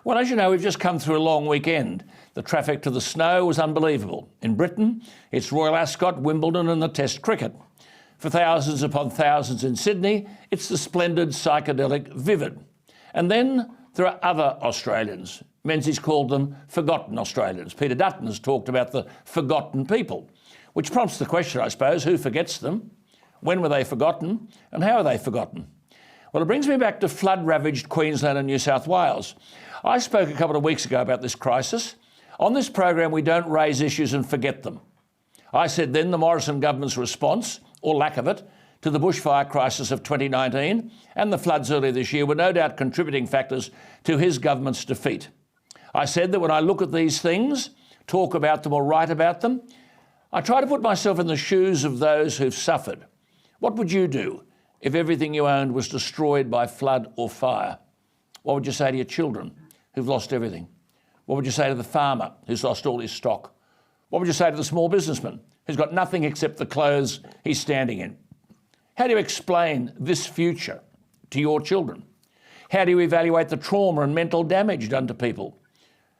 Well, as you know, we've just come through a long weekend. The traffic to the snow was unbelievable. In Britain, it's Royal Ascot, Wimbledon and the Test cricket. For thousands upon thousands in Sydney, it's the splendid, psychedelic Vivid. And then there are other Australians. Menzies called them forgotten Australians. Peter Dutton has talked about the forgotten people, which prompts the question, I suppose, who forgets them? When were they forgotten? And how are they forgotten? Well, it brings me back to flood-ravaged Queensland and New South Wales. I spoke a couple of weeks ago about this crisis. On this program, we don't raise issues and forget them. I said then the Morrison government's response, or lack of it, to the bushfire crisis of 2019 and the floods earlier this year were no doubt contributing factors to his government's defeat. I said that when I look at these things, talk about them or write about them, I try to put myself in the shoes of those who've suffered. What would you do if everything you owned was destroyed by flood or fire? What would you say to your children who've lost everything? What would you say to the farmer who's lost all his stock? What would you say to the small businessman who's got nothing except the clothes he's standing in? How do you explain this future to your children? How do you evaluate the trauma and mental damage done to people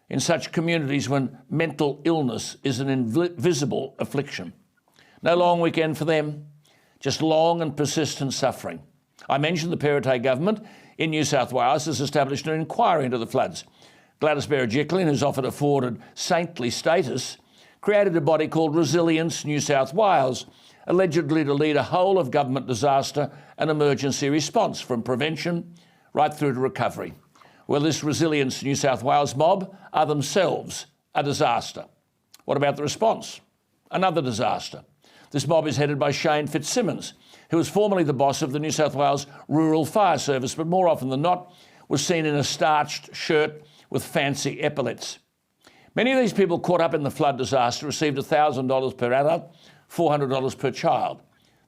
in such communities when mental illness is an invisible affliction? No long weekend for them, just long and persistent suffering. I mentioned the Perrottet government in New South Wales has established an inquiry into the floods. Gladys Berejiklian, who's often afforded saintly status, created a body called Resilience New South Wales, allegedly to lead a whole of government disaster and emergency response from prevention right through to recovery. Well, this Resilience New South Wales mob are themselves a disaster. What about the response? Another disaster. This mob is headed by Shane Fitzsimmons, who was formerly the boss of the New South Wales Rural Fire Service, but more often than not was seen in a starched shirt with fancy epaulets. Many of these people caught up in the flood disaster received $1,000 per adult, $400 per child.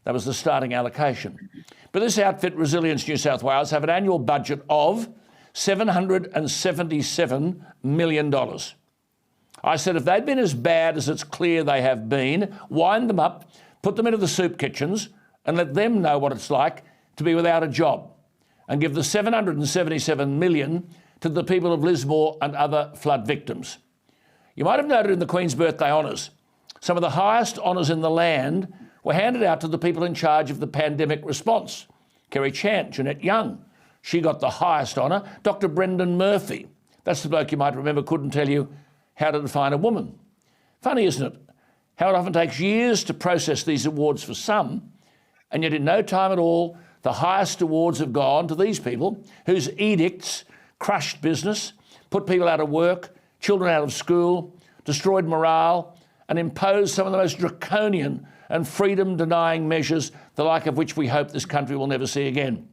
That was the starting allocation. But this outfit, Resilience New South Wales, have an annual budget of $777 million. I said if they'd been as bad as it's clear they have been, wind them up, put them into the soup kitchens and let them know what it's like to be without a job, and give the $777 million to the people of Lismore and other flood victims. You might have noted in the Queen's birthday honours, some of the highest honours in the land were handed out to the people in charge of the pandemic response. Kerry Chant, Jeanette Young, she got the highest honour. Dr. Brendan Murphy, that's the bloke you might remember, couldn't tell you how to define a woman. Funny, isn't it? How it often takes years to process these awards for some, and yet in no time at all, the highest awards have gone to these people whose edicts crushed business, put people out of work, children out of school, destroyed morale, and imposed some of the most draconian and freedom-denying measures, the like of which we hope this country will never see again.